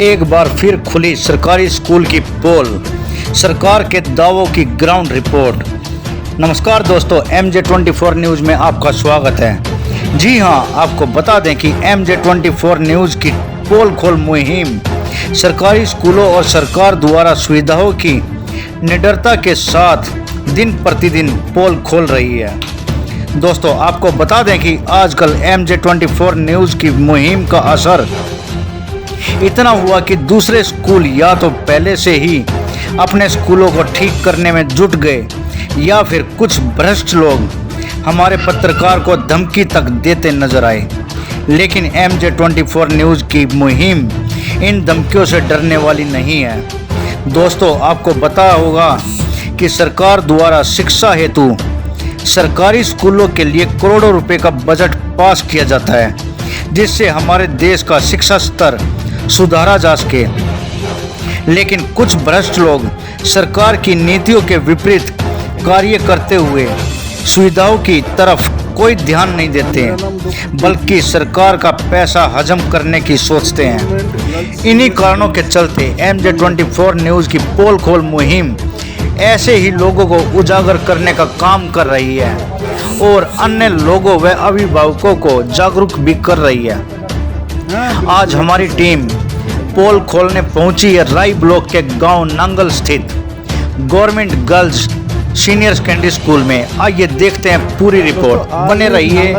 एक बार फिर खुली सरकारी स्कूल की पोल, सरकार के दावों की ग्राउंड रिपोर्ट। नमस्कार दोस्तों, MJ24 न्यूज़ में आपका स्वागत है। जी हां, आपको बता दें कि MJ24 न्यूज़ की पोल खोल मुहिम सरकारी स्कूलों और सरकार द्वारा सुविधाओं की निडरता के साथ दिन प्रतिदिन पोल खोल रही है। दोस्तों, आपको बता दें कि आजकल MJ24 न्यूज़ की मुहिम का असर इतना हुआ कि दूसरे स्कूल या तो पहले से ही अपने स्कूलों को ठीक करने में जुट गए या फिर कुछ भ्रष्ट लोग हमारे पत्रकार को धमकी तक देते नजर आए। लेकिन MJ24 न्यूज़ की मुहिम इन धमकियों से डरने वाली नहीं है। दोस्तों, आपको पता होगा कि सरकार द्वारा शिक्षा हेतु सरकारी स्कूलों के लिए करोड़ों रुपए का बजट पास किया जाता है, जिससे हमारे देश का शिक्षा स्तर सुधारा जा सके। लेकिन कुछ भ्रष्ट लोग सरकार की नीतियों के विपरीत कार्य करते हुए सुविधाओं की तरफ कोई ध्यान नहीं देते हैं, बल्कि सरकार का पैसा हजम करने की सोचते हैं। इन्हीं कारणों के चलते MJ24 न्यूज़ की पोल खोल मुहिम ऐसे ही लोगों को उजागर करने का काम कर रही है और अन्य लोगों व अभिभावकों को जागरूक भी कर रही है। आज हमारी टीम पोल खोलने पहुंची है राई ब्लॉक के गांव नांगल स्थित government girls senior secondary school में। आइए देखते हैं पूरी रिपोर्ट। बने रहिए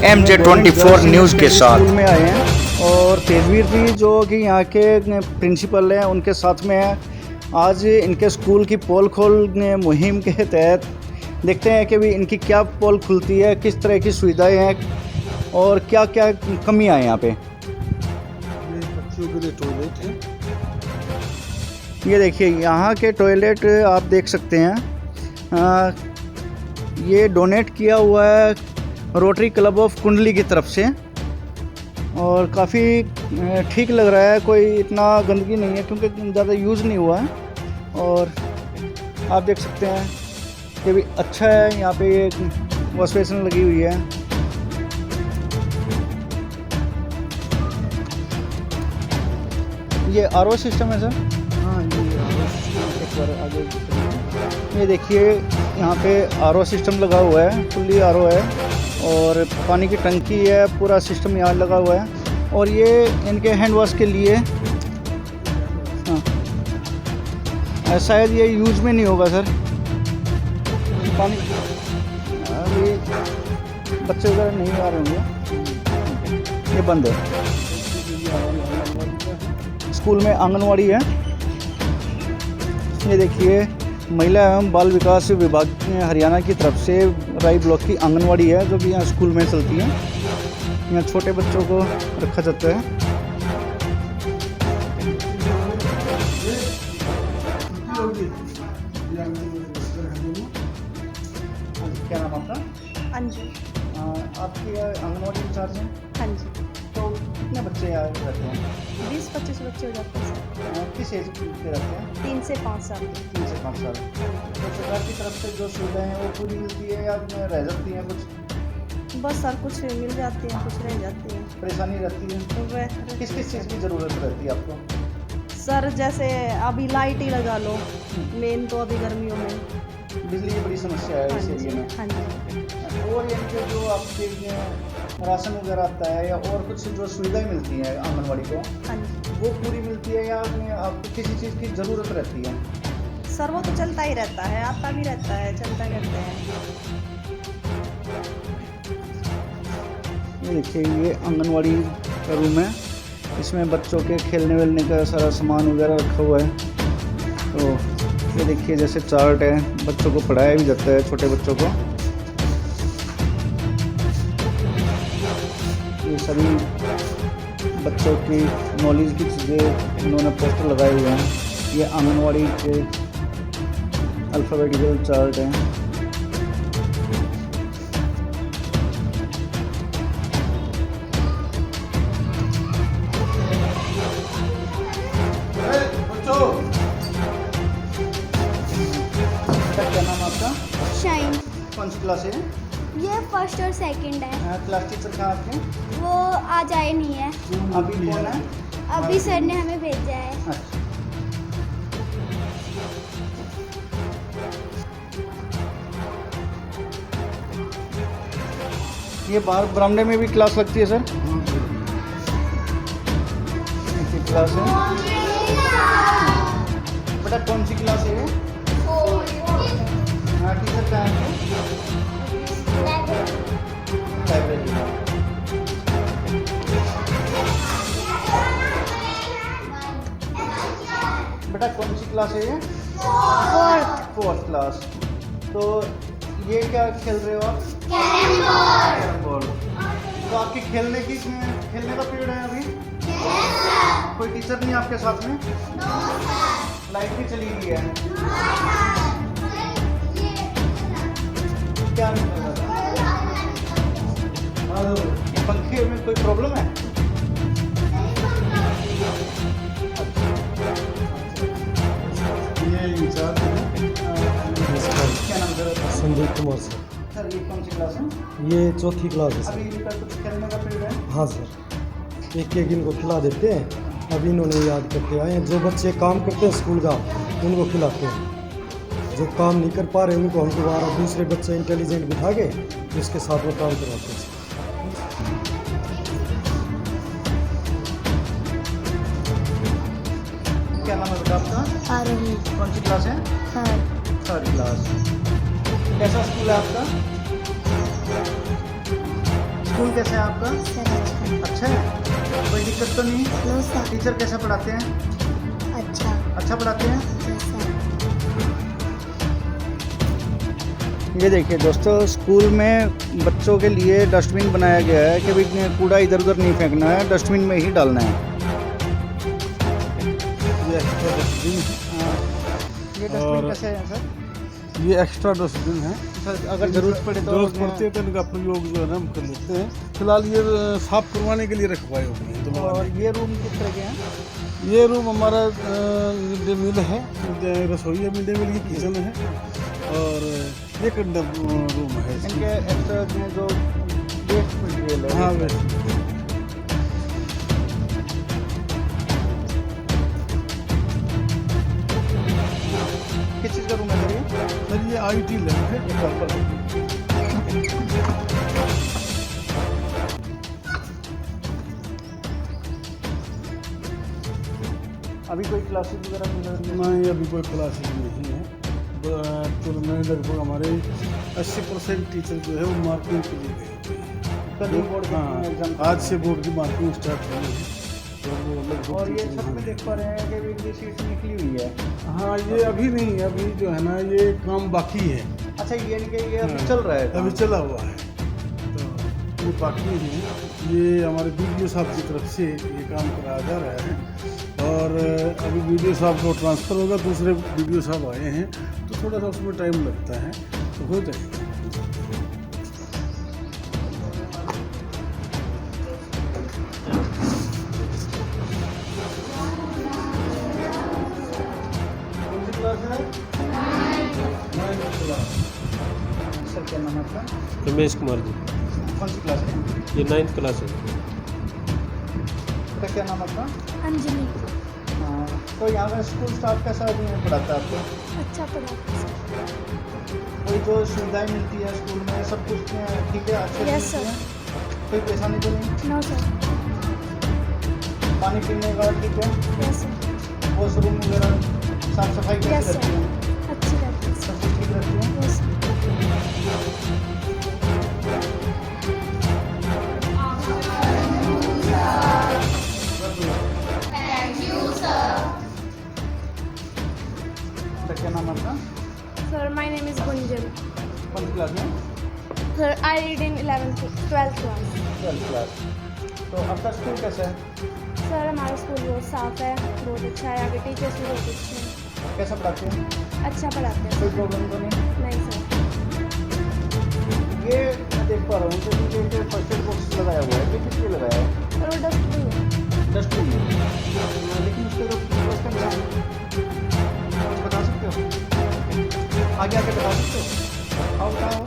MJ24 न्यूज़ के साथ। में आए हैं और तेजवीर जी जो कि यहाँ के प्रिंसिपल हैं उनके साथ में है। आज इनके स्कूल की पोल खोल मुहिम के तहत देखते हैं कि भी इनकी क्या पोल खुलती है, किस तरह की सुविधाएं हैं और क्या क्या कमियां हैं यहाँ पे। बच्चों के लिए टॉयलेट है। ये देखिए, यहाँ के टॉयलेट आप देख सकते हैं। ये डोनेट किया हुआ है रोटरी क्लब ऑफ कुंडली की तरफ से और काफ़ी ठीक लग रहा है। कोई इतना गंदगी नहीं है क्योंकि ज़्यादा यूज़ नहीं हुआ है। और आप देख सकते हैं कि भी अच्छा है। यहाँ पे एक वॉश बेसिन लगी हुई है। ये RO सिस्टम है सर। हाँ, ये एक बार आगे ये देखिए, यहाँ पे RO सिस्टम लगा हुआ है, फुल्ली RO है और पानी की टंकी है। पूरा सिस्टम यहाँ लगा हुआ है और ये इनके हैंड वॉश के लिए। हाँ, शायद ये यूज में नहीं होगा सर। पानी अभी बच्चे वगैरह नहीं आ रहे होंगे। ये बंद है। स्कूल में आंगनवाड़ी है। ये देखिए, महिला एवं बाल विकास विभाग हरियाणा की तरफ से राई ब्लॉक की आंगनवाड़ी है जो कि यहाँ स्कूल में चलती है। यहाँ छोटे बच्चों को रखा जाता है। क्या नाम आपका? अंजू। आपकी आंगनवाड़ी इंचार्ज हैं? हाँ जी। तो कितने बच्चे यहाँ रहते हैं? 20-25 बच्चे हो जाते हैं सर। किस एज के रहते हैं? 3 से 5 साल के। 3 से 5 साल। तो सरकार की तरफ से जो सुविधाएं हैं वो पूरी मिलती है या रह जाती हैं कुछ? बस सर, कुछ मिल जाती हैं, कुछ रह जाती हैं। परेशानी रहती है? तो वह किस किस चीज़ की ज़रूरत रहती है आपको? सर, जैसे अभी लाइट ही लगा लो, मेन तो अभी गर्मियों में बिजली की बड़ी समस्या है हाँ इस एरिया जी। में। हाँ जी। और यानी कि जो आपके राशन वगैरह आता है या और कुछ जो सुविधाएं मिलती हैं आंगनवाड़ी को, हाँ जी वो पूरी मिलती है या आपको किसी चीज़ की ज़रूरत रहती है? सर, वो तो चलता ही रहता है, आता भी रहता है, चलता रहता है। ये देखिए, ये आंगनवाड़ी का रूम है। इसमें बच्चों के खेलने वेलने का सारा सामान वगैरह रखा हुआ है। तो ये देखिए, जैसे चार्ट है, बच्चों को पढ़ाया भी जाता है, छोटे बच्चों को। ये सभी बच्चों की नॉलेज की चीज़ें इन्होंने पोस्टर लगाए हुए हैं। ये आंगनवाड़ी के अल्फ़ाबेटिकल चार्ट हैं। क्या नाम आपका? शाइन। कौन सी क्लास है? ये फर्स्ट और सेकंड है। क्लास टीचर कहाँ आपके? वो आज आए नहीं है। अभी कौन है? अभी सर ने हमें भेजा है। अच्छा। ये बाहर बरामदे में भी क्लास लगती है सर? ये क्लास है। बेटा कौन सी क्लास है ये? हाँ, टीचर कहाँ है? लाइब्रेरी में। बेटा कौन सी क्लास है ये? Fourth class. तो ये क्या खेल रहे हो आप? Carrom board. तो आपकी खेलने का पीरियड है अभी? कोई टीचर नहीं आपके साथ में? लाइट भी चली गई है। क्या नहीं चल रहा? ये पंखे में कोई प्रॉब्लम है? ये इंचार्ज है क्या नाम sir? Sandeep Kumar sir. Sir ये कौन सी क्लास है? ये चौथी क्लास है सर। अभी इनका कुछ खेलने का पीरियड है? हाँ सर, एक एक इनको खिला देते हैं। अभी इन्होंने याद करके आए हैं, जो बच्चे काम करते हैं स्कूल का उनको खिलाते हैं, जो काम नहीं कर पा रहे उनको हम दोबारा दूसरे बच्चे इंटेलिजेंट बिठा के उसके साथ में काम करवाते हैं। क्या नाम है बेटा आपका? आरोही। कौन सी क्लास है? Third class. कैसा स्कूल है आपका? स्कूल कैसा है आपका? अच्छा है, कोई दिक्कत तो नहीं? No sir. टीचर कैसा पढ़ाते हैं? अच्छा पढ़ाते हैं? ये देखिए दोस्तों, स्कूल में बच्चों के लिए डस्टबिन बनाया गया है कि भाई कूड़ा इधर उधर नहीं फेंकना है, डस्टबिन में ही डालना है। ये एक्स्ट्रा डस्टबिन ये डस्टबिन कैसे है सर? ये एक्स्ट्रा डस्टबिन है। सर अगर ज़रूरत पड़े तो जरूरत पड़ती है तो इनका प्रयोग जो है ना हम कर लेते हैं। फिलहाल ये साफ करवाने के लिए रखवाए हुए हैं। और ये रूम किस तरह के हैं? ये रूम हमारा मिड डे मील है, रसोई है, मिड डे मील की किचन है, और ये कंडम रूम है। इनके एक्स्ट्रा जो वेस्ट मटेरियल है? हाँ वेस्ट। किस चीज़ का रूम है सर ये? सर ये IT लैब है। अभी कोई क्लासेस वगैरह मिल रही है? नहीं, अभी कोई क्लासेस नहीं है। तो मैं लगभग हमारे 80% टीचर जो है वो मार्किंग के लिए गए हुए हैं। कल बोर्ड के एग्जाम हाँ, आज से बोर्ड की मार्किंग स्टार्ट हुई है। तो वो लगभग और ये टीचर छत में देख पा रहे हैं कि बिजली शीट निकली हुई है। हाँ, ये अभी नहीं, अभी जो है ना ये काम बाकी है। अच्छा ये अभी चल रहा है काम? अभी चला हुआ है, तो ये बाकी है। ये हमारे BDO साहब की तरफ से ये काम कराया जा रहा है, और अभी BDO साहब को ट्रांसफ़र होगा, दूसरे BDO साहब आए हैं, तो थोड़ा सा उसमें टाइम लगता है, तो हो जाएगा। कौन सी क्लास है? सर क्या नाम है आपका? रमेश कुमार जी, कौन सी क्लास है? ये 9th क्लास है। बेटा क्या नाम है आपका? अंजलि। हाँ, तो यहाँ का स्कूल स्टाफ कैसा पढ़ाता है आपको? अच्छा पढ़ाते हैं। कोई जो सुविधाएं मिलती है स्कूल में सब कुछ ठीक है, अच्छे से Yes, मिलती है? कोई परेशानी तो नहीं? No sir. पानी पीने का ठीक है? Yes sir. वॉशरूम वगैरह साफ सफाई कैसी Yes, sir. रहती है? अच्छी रहती है सब कुछ ठीक रहती है? यस। तो क्या नाम है आपका? Sir, my name is Gunjan. कौन सी क्लास में? Sir, I read in 12th class. 12th class. तो आपका स्कूल कैसा है? सर हमारा स्कूल बहुत साफ है, बहुत अच्छा है, आगे टीचर्स भी बहुत अच्छे हैं, कैसा पढ़ाते हैं? अच्छा पढ़ाते हैं। कोई प्रॉब्लम तो नहीं? नहीं सर। ये मैं देख पा रहा हूँ कि नीचे फर्स्ट एड बॉक्स लगाया हुआ है, ये किस लिए लगाया है? और वो डस्टबिन है। डस्टबिन में, लेकिन उसके जो प्लस का निशान कुछ बता सकते हो? आगे आके बता सकते हो? आओ बताओ।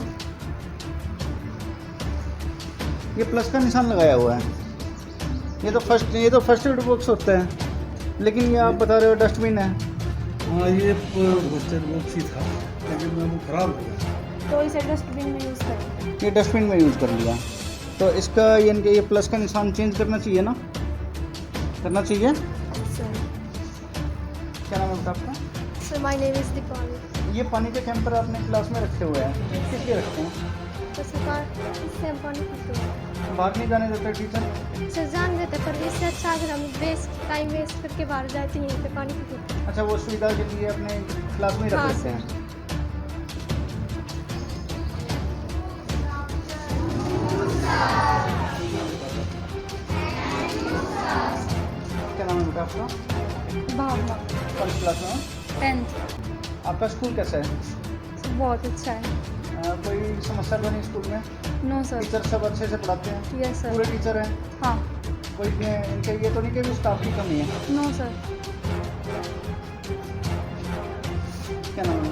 ये प्लस का निशान लगाया हुआ है, ये तो फर्स्ट एड बॉक्स होता है, लेकिन ये आप बता रहे हो डस्टबिन है। हाँ, ये हॉस्टल बॉक्स ही था, लेकिन वो खराब हो गया। तो इसे डस्टबिन में यूज़ करेंगे। ये डस्टबिन में यूज़ कर लिया, तो इसका यानी कि ये प्लस का निशान चेंज करना चाहिए ना, करना चाहिए। सर क्या नाम है बेटा आपका? Sir my name is Deepali. ये पानी के कैंपर आपने क्लास में रखे हुए हैं, किस लिए रखते हैं? तो सरकार इससे हम पानी पीते हैं। बाहर नहीं जाने देते टीचर? सर जान देते, पर इससे अच्छा अगर हम टाइम वेस्ट करके बाहर जाए तो यहीं पे पानी पीते हैं। अच्छा, वो सुविधा के लिए अपने क्लास में ही रख हाँ, देते हैं। क्या नाम है बेटा आपका? भावना कौन सी क्लास में हो? 10th। आपका स्कूल कैसा है? बहुत अच्छा है। कोई समस्या तो नहीं स्कूल में? No sir. टीचर सब अच्छे से पढ़ाते हैं? Yes sir. पूरे टीचर हैं? हाँ। कोई इनके ये तो नहीं कि स्टाफ की कमी है? No sir. क्या नाम है?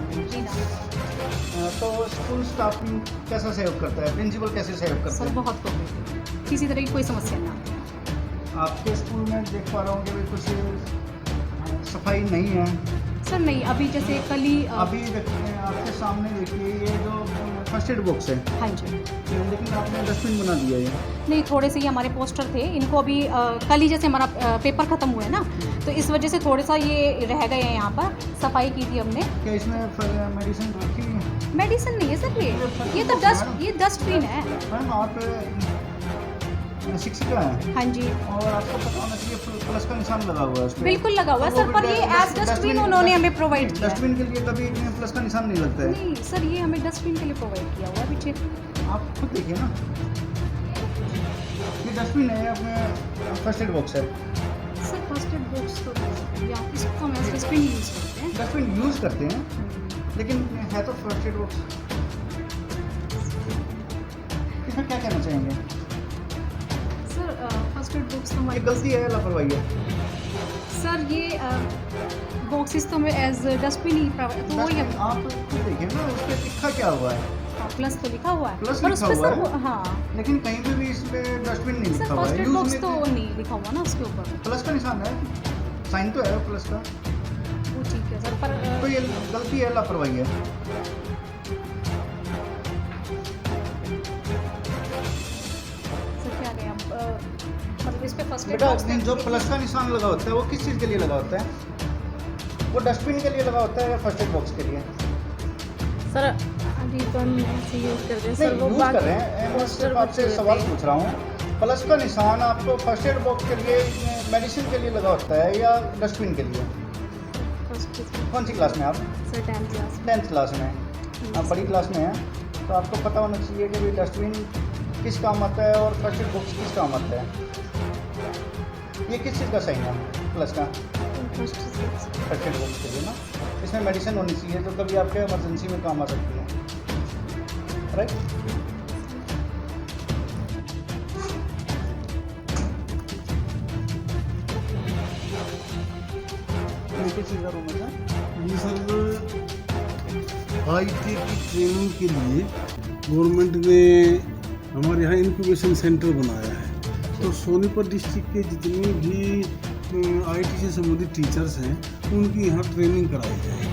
तो स्कूल स्टाफ कैसा सहयोग करता है, प्रिंसिपल कैसे सहयोग करता सर है? बहुत कोऑपरेटिव, किसी तरह की कोई समस्या ना आती। आपके स्कूल में देख पा रहा हूँ कि भाई कुछ सफाई नहीं है। सर नहीं, अभी जैसे कल ही अभी देखिए आपके सामने, देखिए ये जो फर्स्ट एड बॉक्स है, हाँ जी, लेकिन आपने डस्टबिन बना दिया है। नहीं थोड़े से ये हमारे पोस्टर थे, इनको अभी कल ही जैसे हमारा पेपर ख़त्म हुआ है ना, तो इस वजह से थोड़ा सा ये रह गए हैं। यहाँ पर सफाई की थी हमने। क्या इसमें मेडिसिन रखी है? मेडिसिन नहीं है सर, ये तो डस्टबिन है। मैम आप शिक्षिका है हाँ जी, और आपको पता होना चाहिए प्लस का निशान लगा हुआ है उस पे। बिल्कुल लगा हुआ है सर, पर ये एज डस्टबिन उन्होंने हमें प्रोवाइड किया है। डस्टबिन के लिए कभी प्लस का निशान नहीं लगता है। नहीं सर, ये हमें डस्टबिन के लिए प्रोवाइड किया हुआ है पीछे। आप खुद देखिए ना, ये डस्टबिन है, अपने फर्स्ट एड बॉक्स है। सर फर्स्ट एड बॉक्स तो या इसको हम एज डस्टबिन यूज़ करते हैं। डस्टबिन यूज़ करते हैं, लेकिन है तो फर्स्ट एड बॉक्स। इसमें क्या कहना चाहेंगे? सर फर्स्ट एड बॉक्स तो ये हमारी गलती है, लापरवाही है? सर ये बॉक्सेस तो हमें एज डस्टबिन ही प्रोवाइड, तो वही डस्टबिन आप खुद देखिए ना, उस पर लिखा क्या हुआ है? प्लस तो लिखा हुआ है, प्लस पर लिखा उस पे हुआ सर है? हाँ लेकिन कहीं पे भी इस पे डस्टबिन नहीं सर लिखा हुआ फर्स्ट है। एड यूज बॉक्स में तो नहीं लिखा हुआ ना उसके ऊपर। प्लस का निशान है, साइन तो है प्लस का, वो ठीक है सर, पर तो ये गलती है, लापरवाही है। सर क्या कहें अब, मतलब इस पे फर्स्ट एड बेटा बॉक्स जो प्लस का निशान लगा होता है वो किस चीज़ के लिए लगा होता है? वो डस्टबिन के लिए लगा होता है या फर्स्ट एड बॉक्स के लिए? सर अभी तो हम ऐसे यूज़ करते हैं नहीं, सर, वो यूज़ कर रहे हैं। मैं पोस्टर सिर्फ आपसे सवाल पूछ रहा हूँ, प्लस का निशान आपको फर्स्ट एड बॉक्स के लिए, मेडिसिन के लिए लगा होता है या डस्टबिन के लिए? कौन सी क्लास में आप? Sir 10th class 10th class में। आप बड़ी क्लास में हैं, तो आपको पता होना चाहिए कि भाई डस्टबिन किस काम आता है और फर्स्ट एड बॉक्स किस काम आता है। ये किस चीज़ का साइन है प्लस का? फर्स्ट एड बॉक्स के लिए ना, इसमें मेडिसिन होनी चाहिए जो कभी आपके इमरजेंसी में काम आ सकती है, राइट? ये किस चीज़ का रूम है सर? ये सर IT की ट्रेनिंग के लिए गवर्नमेंट ने हमारे यहाँ इंक्यूबेशन सेंटर बनाया है। तो सोनीपत डिस्ट्रिक्ट के जितने भी IT से संबंधित टीचर्स हैं, उनकी यहाँ ट्रेनिंग कराई जाएगी।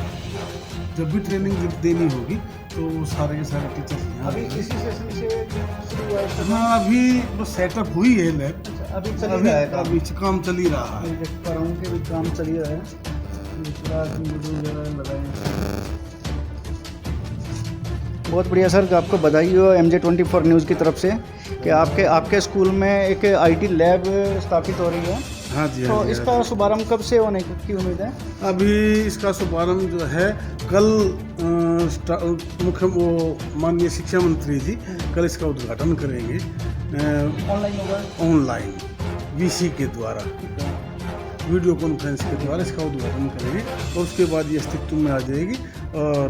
जब भी ट्रेनिंग देनी होगी तो सारे के सारे टीचर्स यहाँ अभी आएंगे। इसी सेशन से शुरू हुआ है? हाँ, अभी बस सेटअप हुई है लैब, अभी चल ही रहा है काम? अभी काम चल ही रहा है। मैं देख पा रहा हूँ कि भी काम चल ही रहा है। पूरा कंप्यूटर वगैरह लगाए हैं। बहुत बढ़िया सर, आपको बधाई हो MJ24 न्यूज़ की तरफ से कि आपके स्कूल में एक IT लैब स्थापित हो रही है। हाँ जी, तो हाँ जी, इसका हाँ शुभारंभ कब से होने की उम्मीद है? जी। अभी इसका शुभारंभ जो है कल माननीय शिक्षा मंत्री जी कल इसका उद्घाटन करेंगे ऑनलाइन होगा? ऑनलाइन VC के द्वारा, वीडियो कॉन्फ्रेंस के द्वारा इसका उद्घाटन करेंगे और उसके बाद ये अस्तित्व में आ जाएगी। और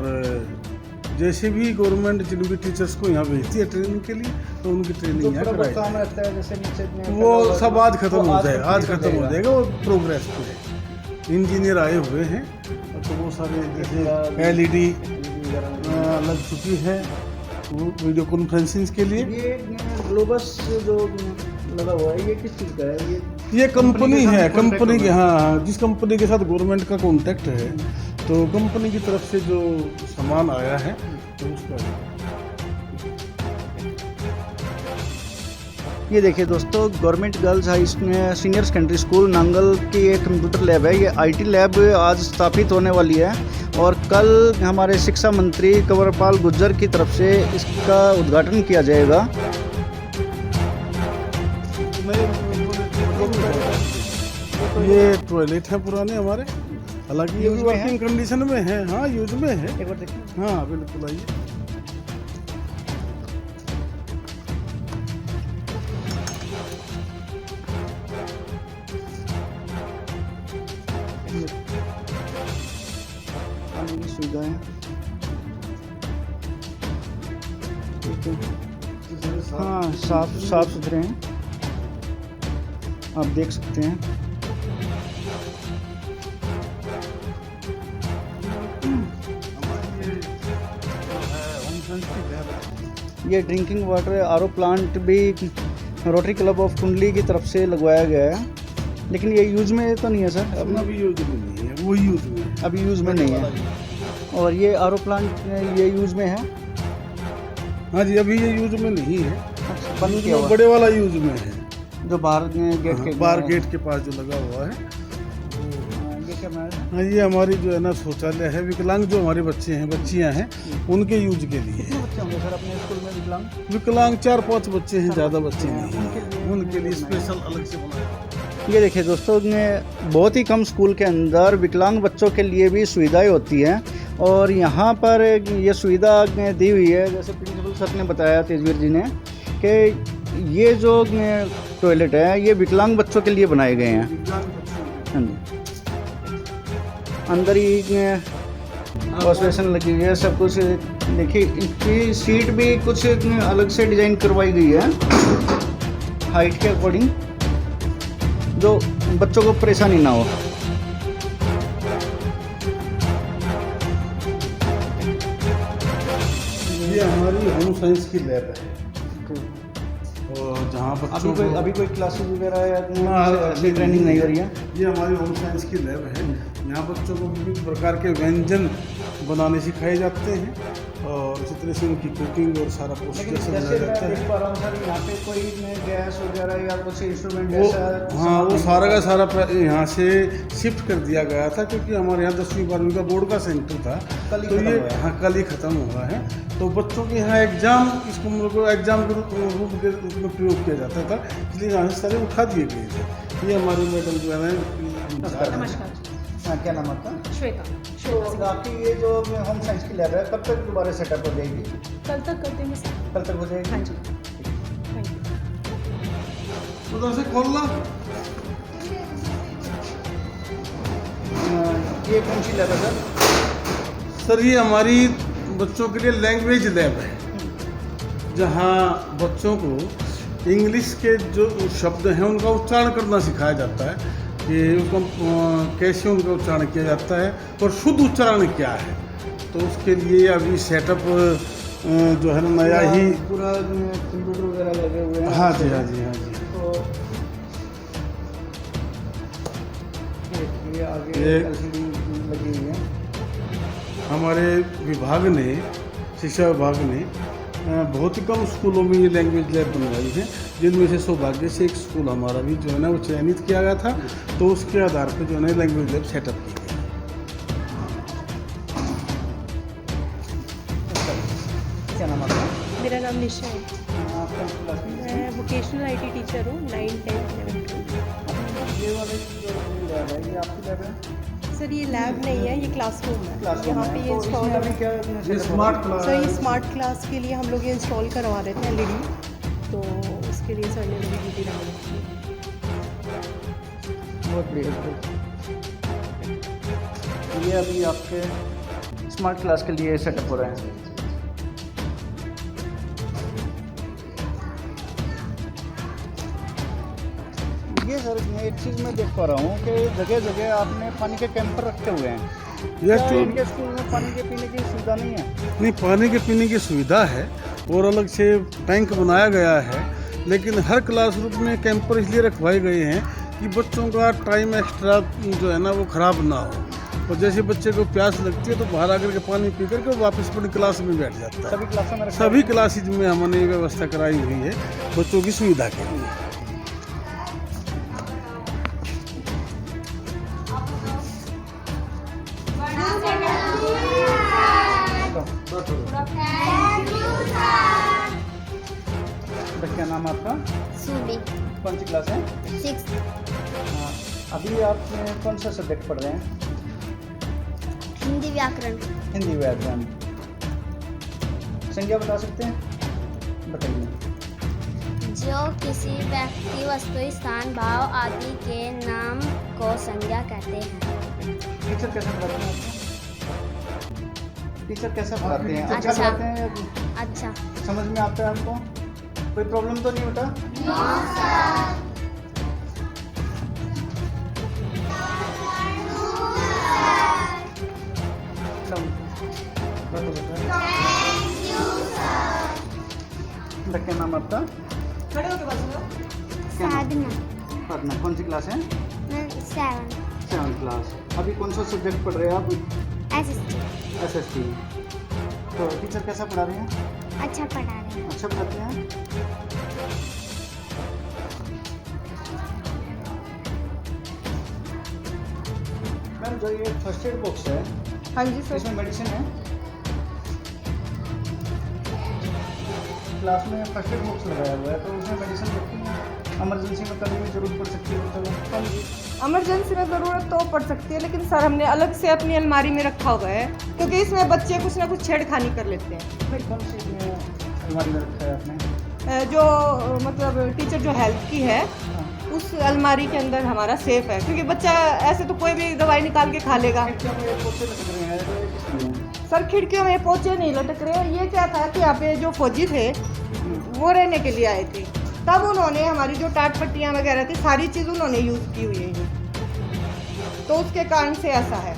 जैसे भी गवर्नमेंट जिन भी टीचर्स को यहाँ भेजती है ट्रेनिंग के लिए, तो उनकी ट्रेनिंग यहाँ कराई काम जाएगी। रहता है जैसे नीचे वो सब आज खत्म हो जाएगा, आज खत्म हो जाएगा, वो प्रोग्रेस पे है। इंजीनियर आए हुए हैं, तो वो सारे जैसे LED लग चुकी है वो वीडियो कॉन्फ्रेंसिंग के लिए। ये ग्लोबस जो लगा हुआ है, ये किस चीज़ का है? ये ये कंपनी है, कंपनी के, हाँ, जिस कंपनी के साथ गवर्नमेंट का कॉन्टैक्ट है, तो कंपनी की तरफ से जो सामान आया है तो उसका ये देखिए दोस्तों, government girls high senior secondary school Nangal की एक कंप्यूटर लैब है। ये आईटी लैब आज स्थापित होने वाली है और कल हमारे शिक्षा मंत्री कंवरपाल गुर्जर की तरफ से इसका उद्घाटन किया जाएगा। ये टॉयलेट है पुराने हमारे, हालांकि ये वर्किंग कंडीशन में है, हाँ यूज में है। एक बार देखिए। हाँ बिल्कुल, आइए। पानी की सुविधाएं, हाँ साफ सुथरे हैं, आप देख सकते हैं। ये ड्रिंकिंग वाटर आरओ प्लांट भी रोटरी क्लब ऑफ कुंडली की तरफ से लगवाया गया है, लेकिन ये यूज में तो नहीं है सर, अभी यूज में नहीं है, वो यूज में है। अभी यूज में नहीं है। और ये आरओ प्लांट ये यूज में है? हाँ जी, अभी ये यूज में नहीं है, बंद किया हुआ, बड़े वाला यूज में है, जो बाहर गेट के बाहर गेट के पास जो लगा हुआ है। ये क्या है? हाँ, ये हमारी जो है ना शौचालय है, विकलांग जो हमारे बच्चे हैं, बच्चियाँ हैं, उनके यूज के लिए। कितने बच्चे होंगे सर अपने स्कूल में विकलांग? विकलांग 4-5 बच्चे हैं, ज़्यादा बच्चे नहीं हैं, उनके लिए स्पेशल अलग से बनाया। ये देखिए दोस्तों, बहुत ही कम स्कूल के अंदर विकलांग बच्चों के लिए भी सुविधाएं होती हैं और यहाँ पर ये सुविधा दी हुई है। जैसे प्रिंसिपल सर ने बताया, तेजवीर जी ने, कि ये जो टॉयलेट है ये विकलांग बच्चों के लिए बनाए गए हैं। हाँ जी, अंदर ही वॉश बेसिन लगी हुई है, सब कुछ। देखिए इनकी सीट भी कुछ अलग से डिज़ाइन करवाई गई है हाइट के अकॉर्डिंग, जो बच्चों को परेशानी ना हो। ये हमारी होम साइंस की लैब है, और जहाँ बच्चों को अभी कोई क्लासेस वगैरह या अभी ट्रेनिंग नहीं हो रही है। ये हमारी होम साइंस की लैब है, यहाँ बच्चों को विभिन्न प्रकार के व्यंजन बनाने सिखाए जाते हैं और इसी तरह से उनकी कुकिंग और सारा प्रोसीजर समझाया जाता है। यहाँ पे कोई गैस वगैरह या कुछ इंस्ट्रूमेंट वो, ऐसा? हाँ, वो सारा का सारा यहाँ से शिफ्ट कर दिया गया था, क्योंकि हमारे यहाँ 10वीं 12वीं का बोर्ड का सेंटर था, तो ये हाँ कल ही ख़त्म हुआ है। तो बच्चों के यहाँ एग्ज़ाम, इसको मतलब एग्ज़ाम के रूप में प्रयोग किया जाता था, इसलिए यहाँ से सारे उठा दिए गए थे। ये हमारे मैडम जो है ना, नमस्कार। हाँ, क्या नाम आपका? श्वेता। तो आपकी ये जो होम साइंस की लैब है कब तक दोबारा सेटअप हो जाएगी? कल तक कर देंगे सर। कल तक हो जाएगी? हाँ जी, थैंक यू। उधर से खोलना। ये कौन सी लैब है सर? सर ये हमारी बच्चों के लिए लैंग्वेज लैब है, जहाँ बच्चों को इंग्लिश के जो शब्द हैं उनका उच्चारण करना सिखाया जाता है, कि उसको कैसे उनका उच्चारण किया जाता है और शुद्ध उच्चारण क्या है। तो उसके लिए अभी सेटअप जो है ना नया ही पूरा कंप्यूटर वगैरह लगे हुए हैं। हाँ जी, हाँ जी, हाँ जी। तो ये आगे ये LCD लगी हुई है। हमारे विभाग ने, शिक्षा विभाग ने बहुत ही कम स्कूलों में ये लैंग्वेज लैब बनवाई है, जिनमें से सौभाग्य से एक स्कूल हमारा भी जो है ना वो चयनित किया गया था, तो उसके आधार पर जो है ना लैंग्वेज लैब सेटअप की गई। क्या नाम आपका? मेरा नाम निशा है, आप कौन सी क्लास में? मैं वोकेशनल IT टीचर हूँ, 9, 10, 11, 12। ये वाले जो लैब है ये आपकी लैब है? सर ये लैब नहीं है, ये क्लासरूम है। क्लासरूम यहाँ है। पे ये तो इसमें इंस्टॉल, अभी क्या ये स्मार्ट क्लास, सर ये स्मार्ट क्लास के लिए हम लोग ये इंस्टॉल करवा रहे थे LED, तो उसके लिए सर ने मेरी ड्यूटी लगाई थी। बहुत बढ़िया। ये अभी आपके स्मार्ट क्लास के लिए सेटअप हो रहा है। ये सर मैं एक चीज़ मैं देख पा रहा हूँ कि जगह जगह आपने पानी के कैंपर रखे हुए हैं। या क्या तो इनके स्कूल में पानी के पीने की सुविधा नहीं है? नहीं, पानी के पीने की सुविधा है और अलग से टैंक बनाया गया है, लेकिन हर क्लासरूम में कैंपर इसलिए रखवाए गए हैं कि बच्चों का टाइम एक्स्ट्रा जो है ना वो ख़राब ना हो। और जैसे बच्चे को प्यास लगती है तो बाहर आकर के पानी पी करके वो वापस अपनी क्लास में बैठ जाता है। सभी क्लासों में सभी क्लासेज में हमने ये व्यवस्था कराई हुई है बच्चों की सुविधा के लिए। क्या नाम है आपका? सूबी कौन सी क्लास है? 6 हाँ, अभी आप कौन सा सब्जेक्ट पढ़ रहे हैं? हिंदी व्याकरण। हिंदी व्याकरण। संज्ञा बता सकते हैं? बताइए। जो किसी व्यक्ति, वस्तु, स्थान, भाव आदि के नाम को संज्ञा कहते हैं। टीचर कैसे पढ़ाते हैं आपको? टीचर कैसे पढ़ाते हैं? अच्छा अच्छा। पढ़ाते हैं या अच्छा। समझ में आता है आपको? कोई प्रॉब्लम तो नहीं होता? क्या नाम है आपका? साधना। पढ़ना कौन सी क्लास है? 7 7th क्लास। अभी कौन सा सब्जेक्ट पढ़ रहे हैं आप? SST। SST। तो टीचर कैसा पढ़ा रहे हैं? अच्छा पढ़ा रहे हैं। अच्छा पढ़ाते हैं? मैम जो ये फर्स्ट एड बॉक्स है, हाँ जी सर। इसमें मेडिसिन है? क्लास में फर्स्ट एड बॉक्स लगाया हुआ है तो उसमें मेडिसिन रखी है, इमरजेंसी में कभी भी जरूरत पड़ सकती है बच्चों को। हाँ जी, इमरजेंसी में ज़रूरत तो पड़ सकती है, लेकिन सर हमने अलग से अपनी अलमारी में रखा हुआ है क्योंकि इसमें बच्चे कुछ ना कुछ छेड़खानी कर लेते हैं। भाई कौन सी इसमें अलमारी में रखा है आपने? जो मतलब टीचर जो हेल्थ की है उस अलमारी के अंदर हमारा सेफ है, क्योंकि बच्चा ऐसे तो कोई भी दवाई निकाल के खा लेगा। खिड़कियों में ये पोछे लटक रहे हैं, तो ये किस लिए हैं? सर खिड़कियों में पोचे नहीं लटक रहे, ये क्या था कि यहाँ पे जो फौजी थे वो रहने के लिए आए थे, तब उन्होंने हमारी जो टाट पट्टियाँ वगैरह थी सारी चीज़ उन्होंने यूज़ की हुई है, तो उसके कारण से ऐसा है।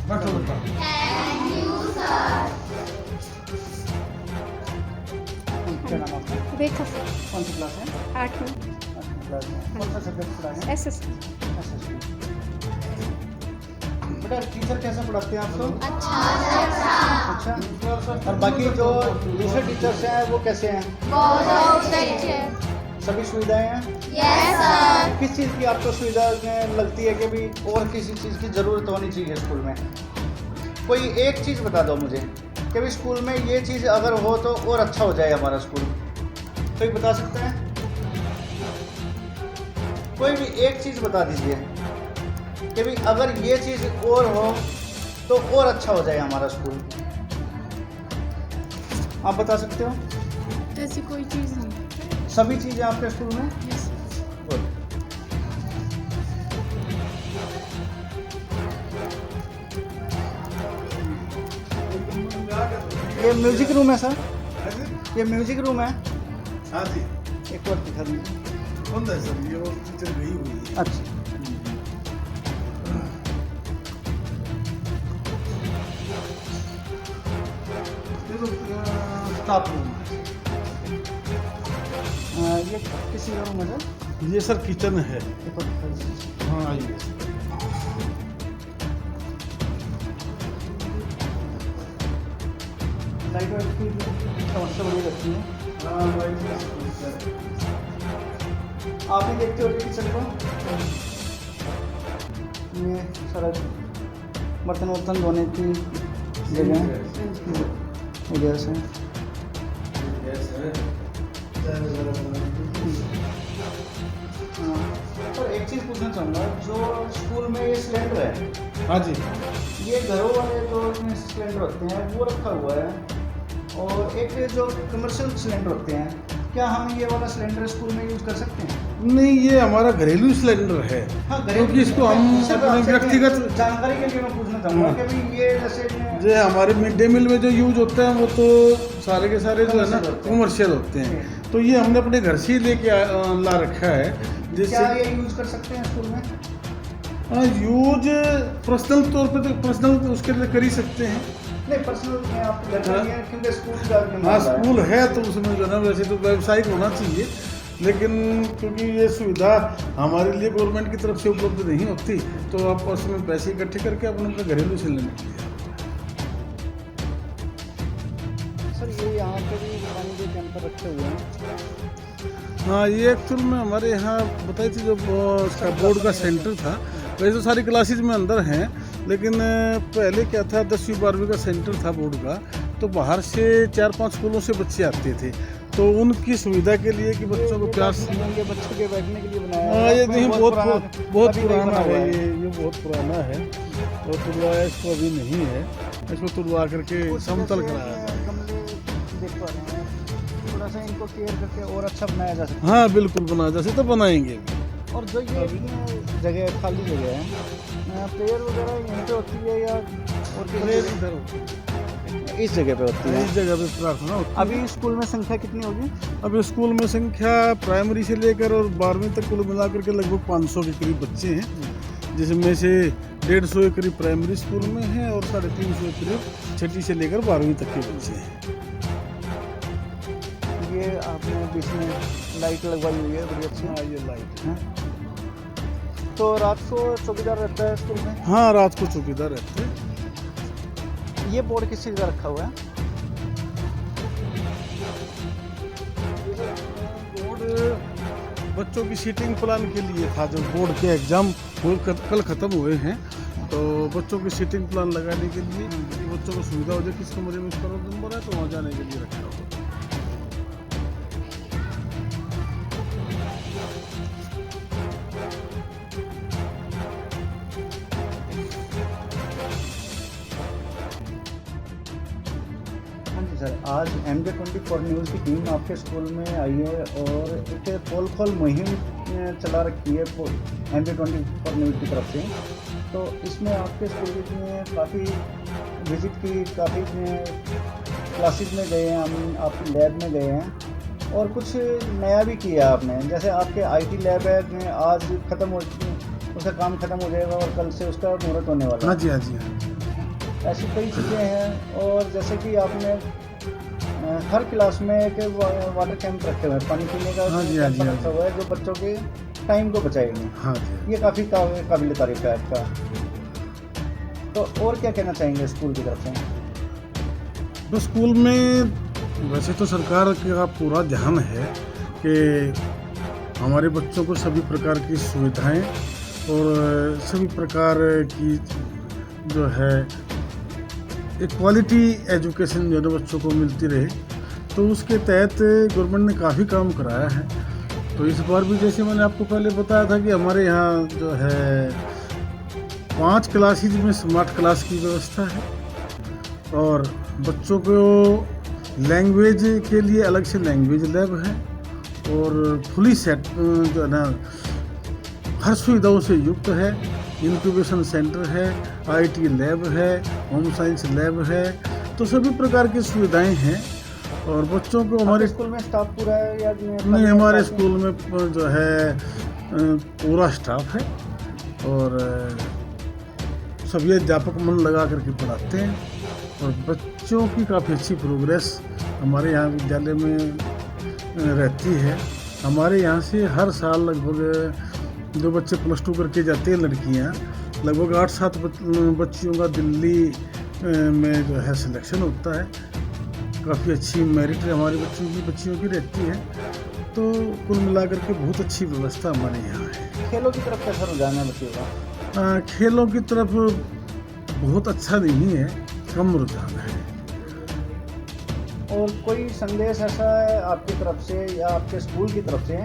बैठो बेटा। क्या नाम आपका? देखो कौन सी क्लास है? 8वीं। 8वीं क्लास में। कौन सा सब्जेक्ट पढ़ा है? SST। SST। बेटा टीचर कैसा पढ़ाते हैं आपको? अच्छा। और बाकी जो दूसरे टीचर्स हैं वो कैसे हैं? सभी सुविधाएं हैं? किस चीज़ की आपको सुविधा लगती है कि भी और किसी चीज़ की ज़रूरत होनी चाहिए स्कूल में? कोई एक चीज़ बता दो मुझे कि भी स्कूल में ये चीज़ अगर हो तो और अच्छा हो जाए हमारा स्कूल। कोई बता सकता है? कोई भी एक चीज़ बता दीजिए कि भी अगर ये चीज़ और हो तो और अच्छा हो जाए हमारा स्कूल। आप बता सकते हो? ऐसी कोई चीज़ नहीं। सभी चीज़ें आपके स्कूल में? Good. ये म्यूजिक रूम है सर? ये म्यूजिक रूम है? हाँ जी। एक बार दिखा दीजिए। कौन है सर? ये वो टीचर गई हुई है। अच्छा। ये तो स्टाफ रूम है। ये किसी रूम है सर? ये सर किचन है। एक बार दिखा दीजिए। हाँ आइए। लाइट वाइट की समस्या बड़ी लगती है। हाँ लाइट की समस्या है। आप ही देखते हो किचन को? ये सारा बर्तन वर्तन धोने की जगह है। गैस है। गैस है। चाय वगैरह बनाने की। हाँ, पर एक चीज़ पूछना चाहूँगा, जो स्कूल में ये सिलेंडर है, हाँ जी। ये घरों वाले जो इसमें सिलेंडर होते हैं वो रखा हुआ है, और एक जो कमर्शियल सिलेंडर होते हैं, क्या हम ये वाला सिलेंडर स्कूल में यूज़ कर सकते हैं? नहीं, ये हमारा घरेलू सिलेंडर है। हाँ, क्योंकि इसको हम सिर्फ अपने आपसे व्यक्तिगत जानकारी के लिए मैं पूछना चाहूँगा कि भाई ये जैसे जो हमारे मिड डे मील में जो यूज होते हैं वो तो सारे के सारे जो है ना Commercial होते हैं। कमर्शियल होते हैं। तो ये हमने अपने घर से ही लेके ला रखा है। क्या जैसे ये यूज़ कर सकते हैं स्कूल में? यूज पर्सनल तौर पे तो पर्सनल उसके लिए कर ही सकते हैं। नहीं, पर्सनल में आप घर में नहीं है, क्योंकि स्कूल का हाँ, स्कूल है तो उसमें जो है ना वैसे तो व्यावसायिक होना चाहिए, लेकिन क्योंकि ये सुविधा हमारे लिए गवर्नमेंट की तरफ से उपलब्ध नहीं होती, तो आप उसमें पैसे इकट्ठे करके अपने घरेलू से लेने के लिए। सर ये यहाँ पे भी पानी के कैंपर रखे हुए हैं। हाँ, ये एक्चुअल में हमारे यहाँ बताई थी जो उसका बोर्ड का सेंटर था। वैसे तो सारी क्लासेज में अंदर हैं, लेकिन पहले क्या था 10वीं 12वीं का सेंटर था बोर्ड का, तो बाहर से 4-5 स्कूलों से बच्चे आते थे, तो उनकी सुविधा के लिए कि बच्चों को प्यास ये बच्चों के बैठने के लिए बनाया हाँ, है। ये नहीं बहुत पुराना है, ये ये बहुत पुराना है, और तुड़वाया इसको अभी नहीं है, इसको तुड़वा करके समतल कराया है। गमले देख पा रहे हैं, थोड़ा सा इनको केयर करके और अच्छा बनाया जा सकता हाँ बिल्कुल बनाया जा सकता, बनाएंगे। है। और जो ये जगह खाली जगह है, प्रेयर वगैरह यहीं पे होती है या और इस जगह पे होती है? इस जगह पे प्रार्थना होती है। अभी स्कूल में संख्या कितनी होगी? अभी स्कूल में संख्या प्राइमरी से लेकर और 12वीं तक कुल मिलाकर के लगभग 500 के करीब बच्चे हैं, जिसमें से 150 के करीब प्राइमरी स्कूल में हैं और 350 के करीब छठी से लेकर 12वीं तक के बच्चे हैं। ये आपने बीच में लाइट लगवाई हुई है, बड़ी अच्छी। हाँ, ये लाइट है। तो रात को चौकीदार रहता है स्कूल में? हाँ, रात को चौकीदार रहते हैं। ये बोर्ड किस चीज़ का रखा हुआ है? बोर्ड बच्चों की सीटिंग प्लान के लिए था, जो बोर्ड के एग्ज़ाम कल ख़त्म हुए हैं, तो बच्चों की सीटिंग प्लान लगाने के लिए कि बच्चों को सुविधा हो जाए, किस कमरे में इसका रोल नंबर है तो वहाँ जाने के लिए रखा हुआ। सर, आज MJ24 न्यूज़ की टीम आपके स्कूल में आई है और एक पोल खोल मुहिम चला रखी है MJ24 न्यूज़ की तरफ से। तो इसमें आपके स्कूल की काफ़ी विजिट की, काफ़ी क्लासेस में गए हैं हम, आपकी लैब में गए हैं और कुछ नया भी किया आपने। जैसे आपके IT लैब है, आज ख़त्म हो, उसका काम ख़त्म हो जाएगा और कल से उसका मुहूर्त होने वाला है। हाँ जी, हाँ जी, हाँ। ऐसी कई चीज़ें हैं। और जैसे कि आपने हर क्लास में एक वाटर कैंप रखे हुए हैं, पानी पीने का हाँ जी, हाँ जी, रखा हुआ है, जो बच्चों के टाइम को बचाएंगे। हाँ जी। ये काफ़ी काबिल तारीफ है आपका। तो और क्या कहना चाहेंगे स्कूल की तरफ से? तो स्कूल में वैसे तो सरकार का पूरा ध्यान है कि हमारे बच्चों को सभी प्रकार की सुविधाएं और सभी प्रकार की जो है एक क्वालिटी एजुकेशन जो है बच्चों को मिलती रहे, तो उसके तहत गवर्नमेंट ने काफ़ी काम कराया है। तो इस बार भी जैसे मैंने आपको पहले बताया था कि हमारे यहाँ जो है 5 क्लासेज में स्मार्ट क्लास की व्यवस्था है और बच्चों को लैंग्वेज के लिए अलग से लैंग्वेज लैब है और फुली सेट जो है ना हर सुविधाओं से युक्त है। इंक्यूबेशन सेंटर है, IT लैब है, होम साइंस लैब है, तो सभी प्रकार की सुविधाएं हैं। और बच्चों को हमारे स्कूल में स्टाफ पूरा है या नहीं? हमारे स्कूल में जो है पूरा स्टाफ है और सभी अध्यापक मन लगा करके पढ़ाते हैं और बच्चों की काफ़ी अच्छी प्रोग्रेस हमारे यहाँ विद्यालय में रहती है। हमारे यहाँ से हर साल लगभग जो बच्चे +2 करके जाते हैं लड़कियाँ, लगभग 8-7 बच्चियों का दिल्ली में जो है सिलेक्शन होता है। काफ़ी अच्छी मेरिट हमारे बच्चियों की रहती है। तो कुल मिलाकर के बहुत अच्छी व्यवस्था हमारे यहाँ है। खेलों की तरफ कैसा रुझान है बच्चों का? खेलों की तरफ बहुत अच्छा नहीं है, कम रुझान है। और कोई संदेश ऐसा है आपकी तरफ से या आपके स्कूल की तरफ से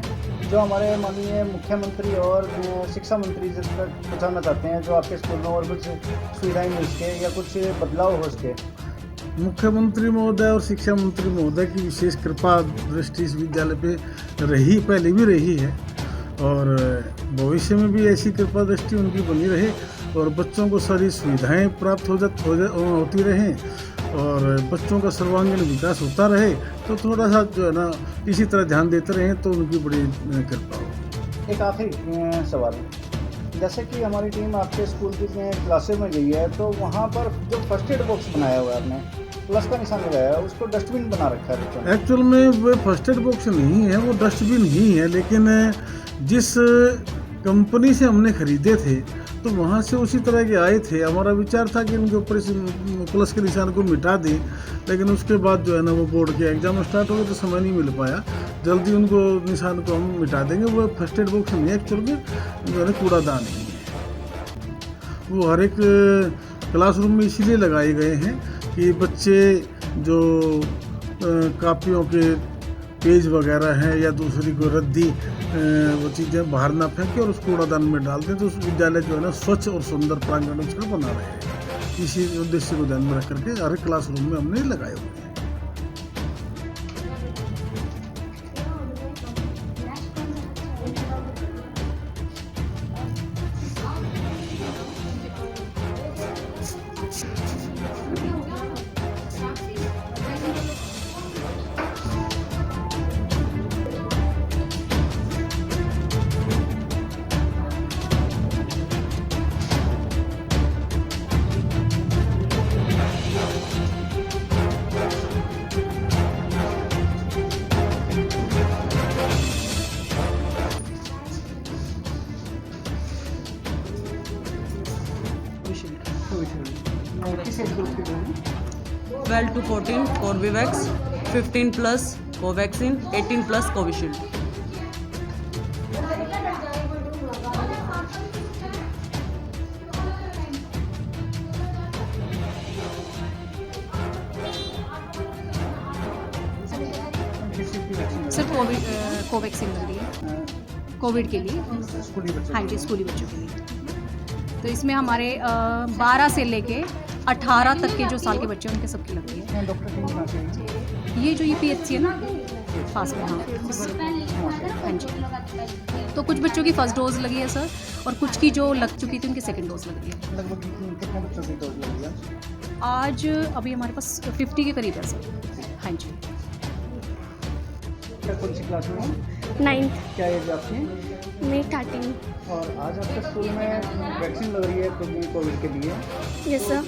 जो हमारे माननीय मुख्यमंत्री और शिक्षा मंत्री तक पहुँचाना चाहते हैं, जो आपके स्कूल में और कुछ सुविधाएं मिल सके या कुछ बदलाव हो सके? मुख्यमंत्री महोदय और शिक्षा मंत्री महोदय की विशेष कृपा दृष्टि इस विद्यालय पे पहले भी रही है और भविष्य में भी ऐसी कृपा दृष्टि उनकी बनी रहे और बच्चों को सारी सुविधाएं प्राप्त होती रहें और बच्चों का सर्वांगीण विकास होता रहे, तो थोड़ा सा जो है ना इसी तरह ध्यान देते रहें तो उनकी बड़ी कृपा हो। एक आखिरी सवाल, जैसे कि हमारी टीम आपके स्कूल की क्लासेस में गई है, तो वहाँ पर जो फर्स्ट एड बॉक्स बनाया हुआ है आपने, प्लस का निशान लगाया है, उसको डस्टबिन बना रखा है बच्चों ने। एक्चुअल में वो फर्स्ट एड बॉक्स नहीं है, वो डस्टबिन ही है, लेकिन जिस कंपनी से हमने खरीदे थे तो वहाँ से उसी तरह के आए थे। हमारा विचार था कि उनके ऊपर इस प्लस के निशान को मिटा दें, लेकिन उसके बाद जो है ना वो बोर्ड के एग्ज़ाम स्टार्ट हो गए तो समय नहीं मिल पाया। जल्दी उनको निशान को हम मिटा देंगे। वो फर्स्ट एड बॉक्स नहीं है, एक्चुअल में जो है ना कूड़ादान ही है। वो हर एक क्लासरूम में इसीलिए लगाए गए हैं कि बच्चे जो कापियों के पेज वगैरह हैं या दूसरी कोई रद्दी वो चीज़ें बाहर ना फेंकें और उस कूड़ादान में डाल दें, तो उस विद्यालय जो है ना स्वच्छ और सुंदर प्रांगण उसका बना रहे हैं। इसी उद्देश्य को ध्यान में रख करके हर क्लासरूम में हमने लगाए हुए हैं। किस एज ग्रुप के हैं? 12 to 14 Corbevax, 15 plus Covaxin, 18 plus Covishield. Sir Covaxin लग रही है कोविड के लिए। स्कूली बच्चों हाँ जी, स्कूली बच्चों के लिए। तो इसमें हमारे 12 से लेके 18 तक के जो साल के बच्चे हैं उनके सबकी लग रही है। डॉक्टर टीम कहाँ से है? ये जो ये PHC है ना पास में, हाँ जी। तो कुछ बच्चों की फर्स्ट डोज लगी है सर, और कुछ की जो लग चुकी थी उनकी सेकंड डोज लगी है। लगभग कितने बच्चों की डोज लगी है? आज अभी हमारे पास 50 के करीब है सर। हाँ जी। क्या कौन सी क्लास में है? 9th क्या एज आपकी? में 13. और आज आपके स्कूल में वैक्सीन लग रही है कोविड के लिए, यस सर.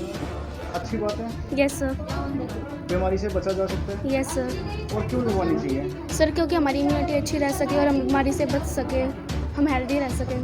अच्छी बात है। Yes sir. बीमारी से बचा जा सकता है। Yes sir. और क्यों लगवानी चाहिए? सर क्योंकि हमारी इम्यूनिटी अच्छी रह सके और हम बीमारी से बच सके, हम हेल्दी रह सकें।